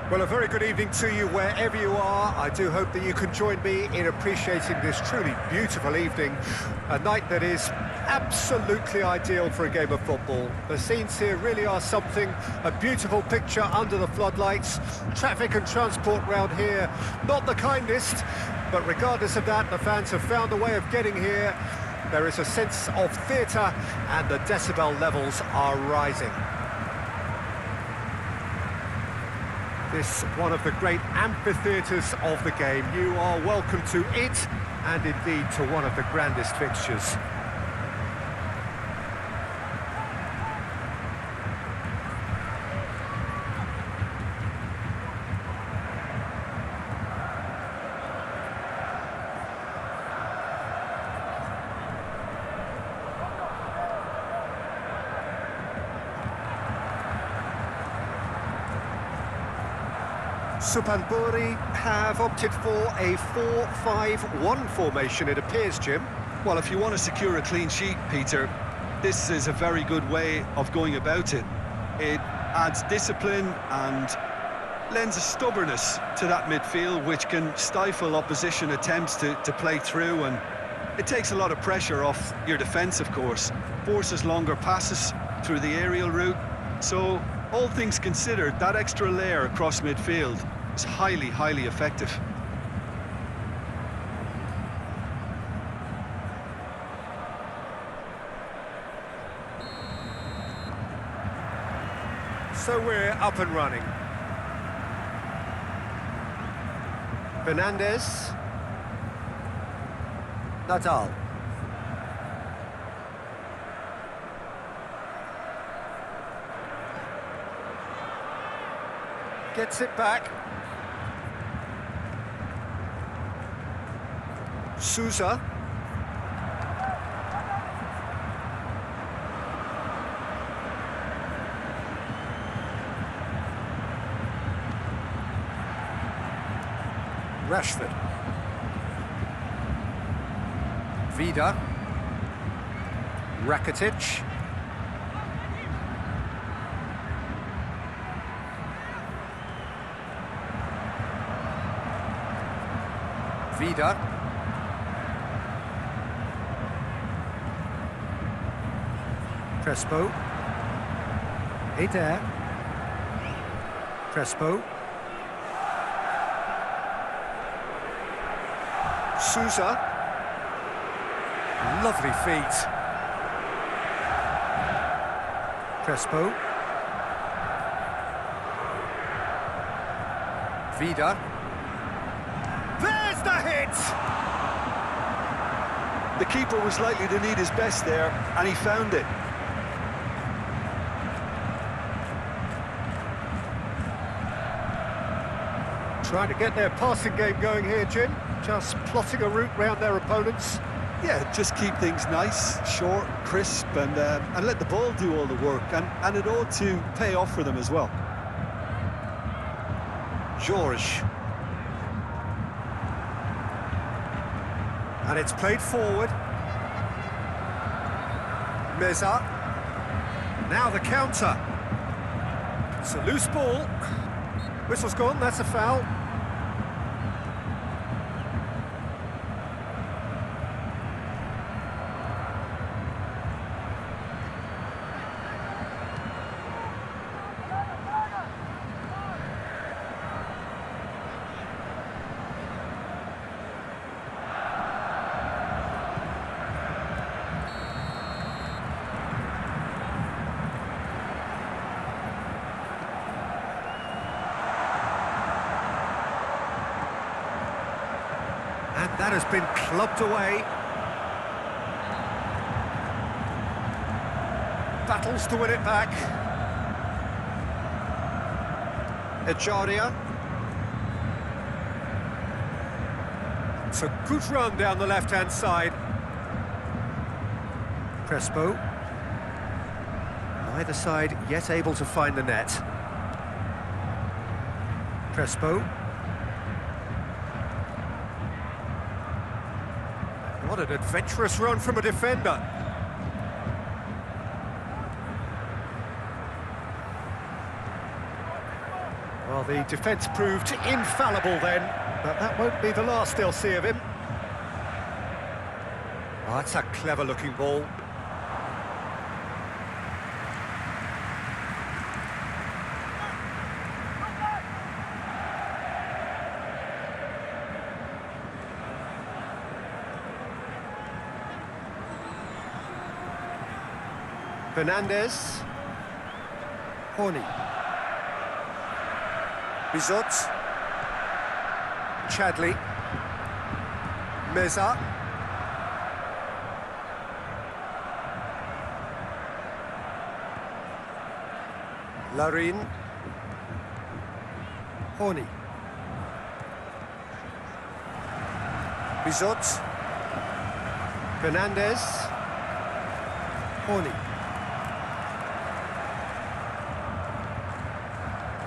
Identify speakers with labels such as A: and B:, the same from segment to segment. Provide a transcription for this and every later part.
A: Well, a very good evening to you wherever you are. I do hope that you can join me in appreciating this truly beautiful evening. A night that is absolutely ideal for a game of football. The scenes here really are something, a beautiful picture under the floodlights. Traffic and transport round here, not the kindest, but regardless of that, the fans have found a way of getting here. There is a sense of theatre and the decibel levels are rising. This one of the great amphitheatres of the game. You are welcome to it, and indeed to one of the grandest fixtures. Suphanburi have opted for a 4-5-1 formation, it appears, Jim.
B: Well, if you want to secure a clean sheet, Peter, this is a very good way of going about it. It adds discipline and lends a stubbornness to that midfield, which can stifle opposition attempts to play through, and it takes a lot of pressure off your defence, of course. Forces longer passes through the aerial route. So, all things considered, that extra layer across midfield is highly, highly effective.
A: So we're up and running. Fernandez. Nadal. Gets it back. Sousa. Rashford. Vida. Rakitic. Vida. Crespo. Eder. Crespo. Sousa. Lovely feet. Crespo. Vida. There's the hit!
B: The keeper was likely to need his best there, and he found it.
A: Trying to get their passing game going here, Jim. Just plotting a route round their opponents.
B: Yeah, just keep things nice, short, crisp, and let the ball do all the work, and it ought to pay off for them as well.
A: George. And it's played forward. Meza. Now the counter. It's a loose ball. Whistle's gone, that's a foul. And that has been clubbed away. Battles to win it back. Echaria. It's a good run down the left-hand side. Crespo. Neither side yet able to find the net. Crespo. What an adventurous run from a defender. Well, the defence proved infallible then, but that won't be the last they'll see of him. Oh, that's a clever-looking ball. Fernandez. Horny. Bizot. Chadley. Meza. Larin. Horny. Bizot. Fernandez. Horny.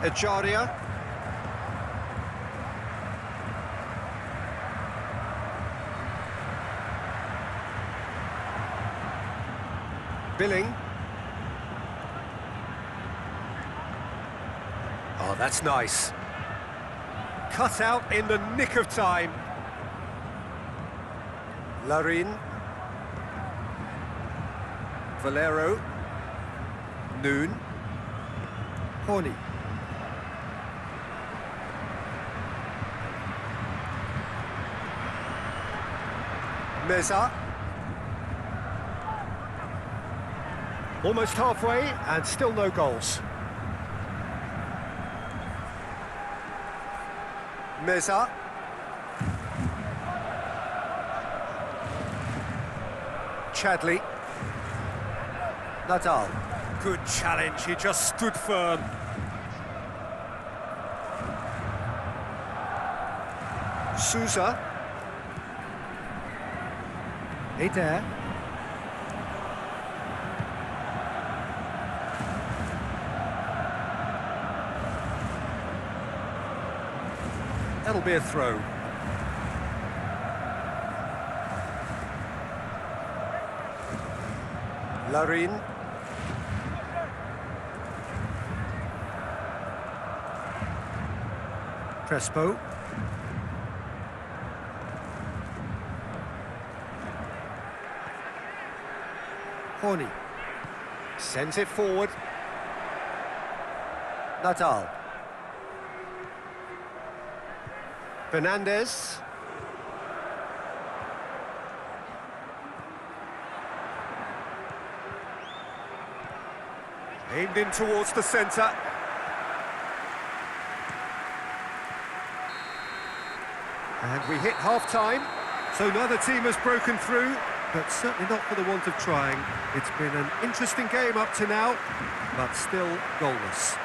A: Echaria. Billing. Oh, that's nice. Cut out in the nick of time. Larin. Valero. Noon. Horny. Meza. Almost halfway and still no goals. Meza. Chadley. Nadal. Good challenge, he just stood firm. Sousa. Eder. That'll be a throw. Larin. Crespo. Horny. Sends it forward. Nadal. Fernandez. Aimed in towards the centre. And we hit half-time, so neither team has broken through, but certainly not for the want of trying. It's been an interesting game up to now, but still goalless.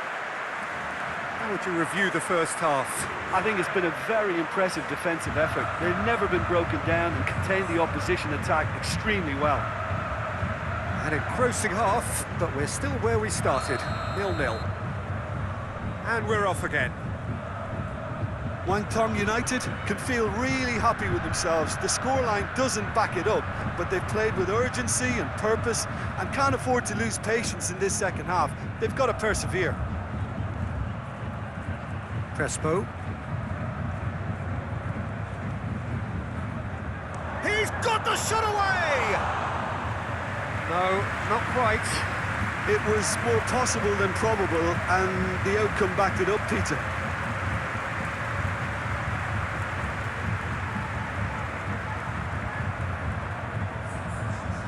A: How would you review the first half?
C: I think it's been a very impressive defensive effort. They've never been broken down and contained the opposition attack extremely well.
A: An engrossing half, but we're still where we started, 0-0. And we're off again.
B: Wangtong United can feel really happy with themselves. The scoreline doesn't back it up, but they've played with urgency and purpose and can't afford to lose patience in this second half. They've got to persevere.
A: Crespo. He's got the shot away! No, not quite.
B: It was more possible than probable, and the outcome backed it up, Peter.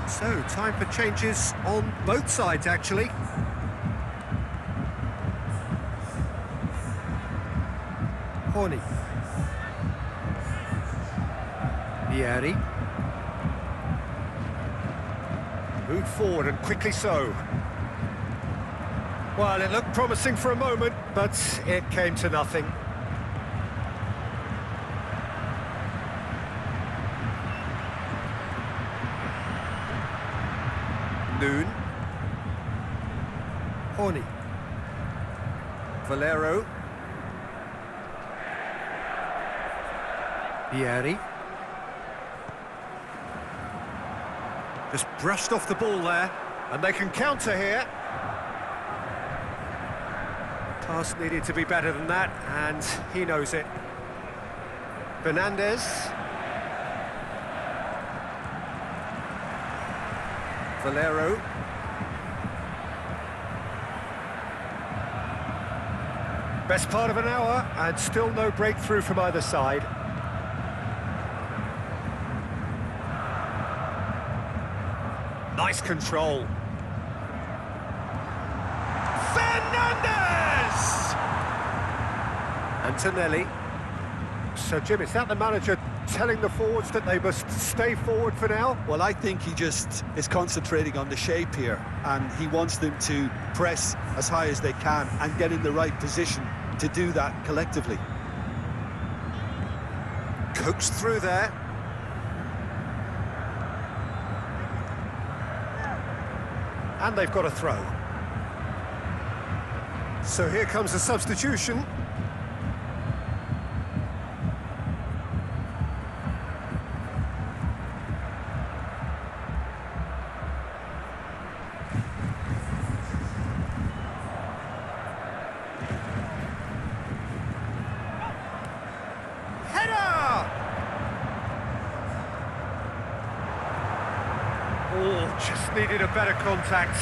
A: So, time for changes on both sides, actually. Horny. Vieri. Moved forward and quickly so. Well, it looked promising for a moment, but it came to nothing. Noon. Horny. Valero. Vieri. Just brushed off the ball there, and they can counter here. Pass needed to be better than that, and he knows it. Fernandez. Valero. Best part of an hour, and still no breakthrough from either side. Nice control. Fernandez! Antonelli. So, Jim, is that the manager telling the forwards that they must stay forward for now?
B: Well, I think he just is concentrating on the shape here, and he wants them to press as high as they can and get in the right position to do that collectively.
A: Coaxed through there. And they've got a throw. So here comes a substitution. Just needed a better contact.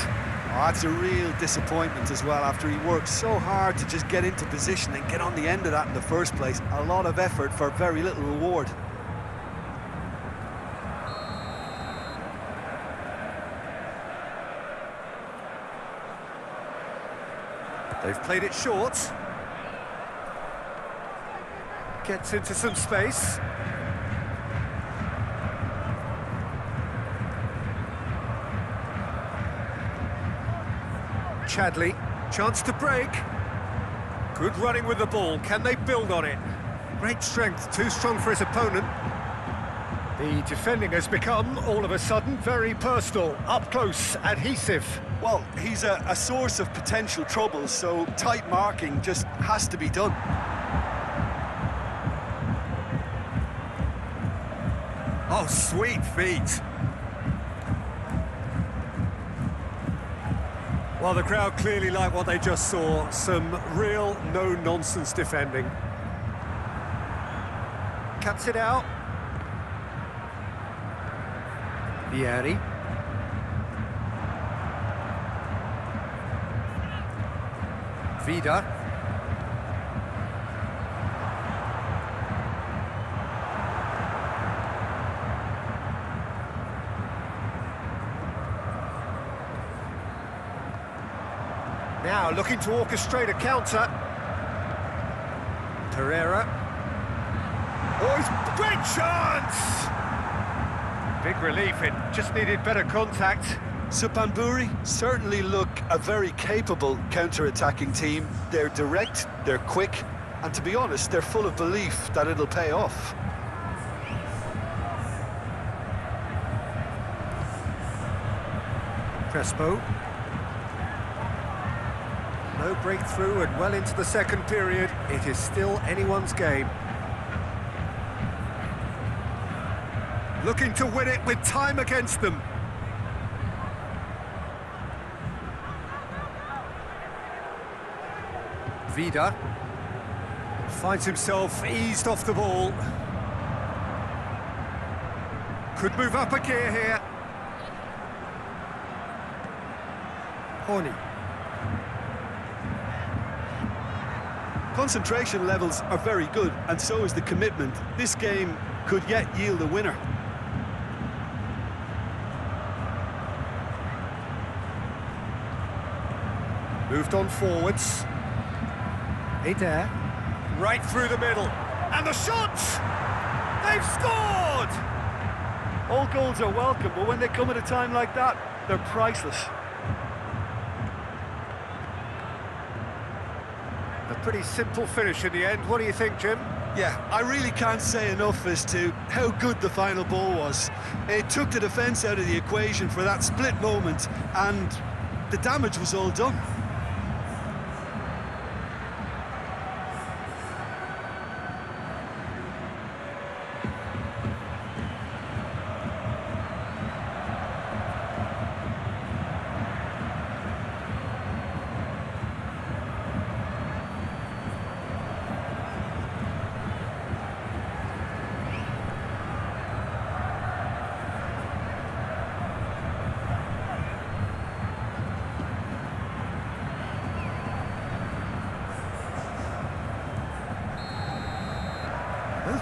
B: Oh, that's a real disappointment as well, after he worked so hard to just get into position and get on the end of that in the first place. A lot of effort for very little reward.
A: They've played it short. Gets into some space. Chadley, chance to break. Good running with the ball. Can they build on it? Great strength, too strong for his opponent. The defending has become, all of a sudden, very personal, up close, adhesive.
B: Well, he's a source of potential trouble, so tight marking just has to be done.
A: Oh, sweet feet. Well, the crowd clearly like what they just saw. Some real no-nonsense defending. Cuts it out. Vieri. Vida. Now looking to orchestrate a counter. Pereira. Oh, he's great chance! Big relief, it just needed better contact.
B: Suphanburi certainly look a very capable counter-attacking team. They're direct, they're quick, and to be honest, they're full of belief that it'll pay off.
A: Crespo. No breakthrough and well into the second period. It is still anyone's game. Looking to win it with time against them. Vida finds himself eased off the ball. Could move up a gear here. Horny.
B: Concentration levels are very good, and so is the commitment. This game could yet yield a winner.
A: Moved on forwards. Adair. Right through the middle. And the shot! They've scored!
C: All goals are welcome, but when they come at a time like that, they're priceless.
A: A pretty simple finish in the end. What do you think, Jim?
B: Yeah, I really can't say enough as to how good the final ball was. It took the defence out of the equation for that split moment, and the damage was all done.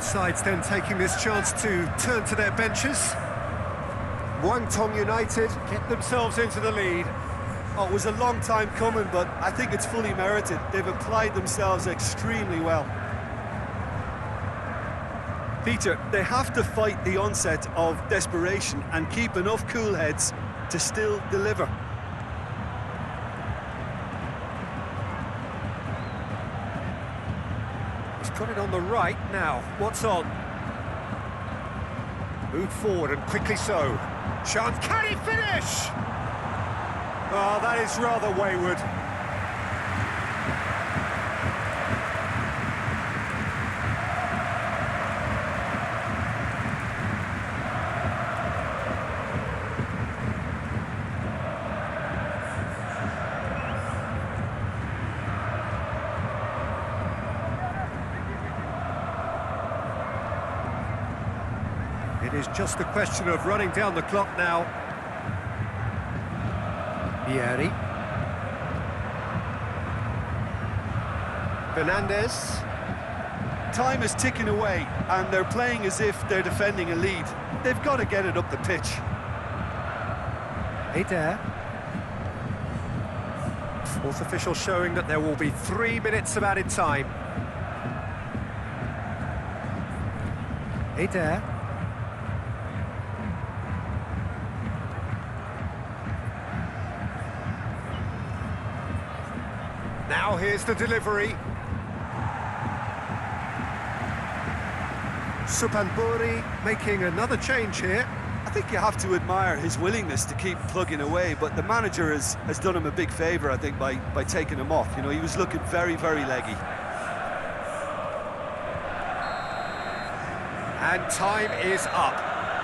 A: Both sides then taking this chance to turn to their benches. Guangdong United get themselves into the lead.
C: Oh, it was a long time coming, but I think it's fully merited. They've applied themselves extremely well. Peter, they have to fight the onset of desperation and keep enough cool heads to still deliver.
A: He's got it on the right now. What's on? Moved forward and quickly so. Chance, can he finish? Oh, that is rather wayward. It is just a question of running down the clock now. Vieri. Fernandez.
C: Time is ticking away, and they're playing as if they're defending a lead. They've got to get it up the pitch.
A: Adair. Fourth official showing that there will be 3 minutes of added time. Adair. Now here's the delivery. Supanburi making another change here.
C: I think you have to admire his willingness to keep plugging away, but the manager has done him a big favour, I think, by taking him off. You know, he was looking very, very leggy.
A: And time is up.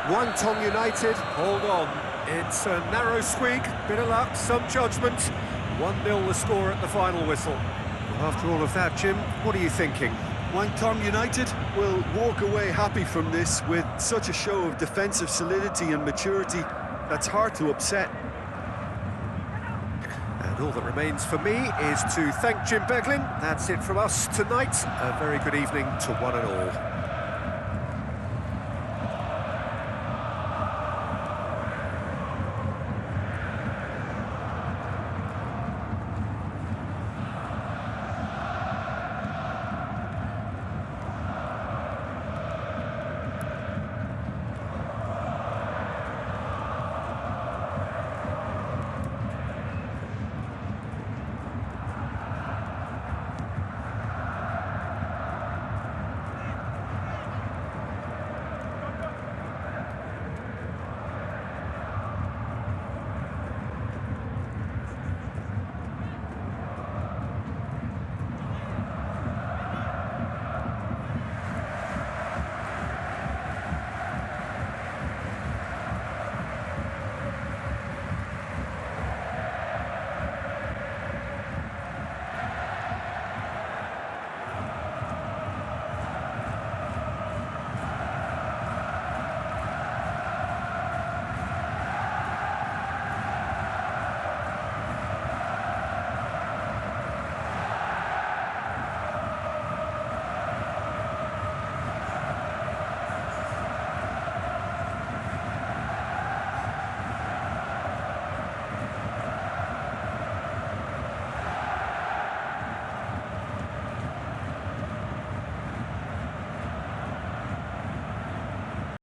A: Guangdong United, hold on. It's a narrow squeak, bit of luck, some judgment. 1-0 the score at the final whistle. Well, after all of that, Jim, what are you thinking?
C: Guangdong United will walk away happy from this with such a show of defensive solidity and maturity that's hard to upset.
A: And all that remains for me is to thank Jim Beglin. That's it from us tonight. A very good evening to one and all.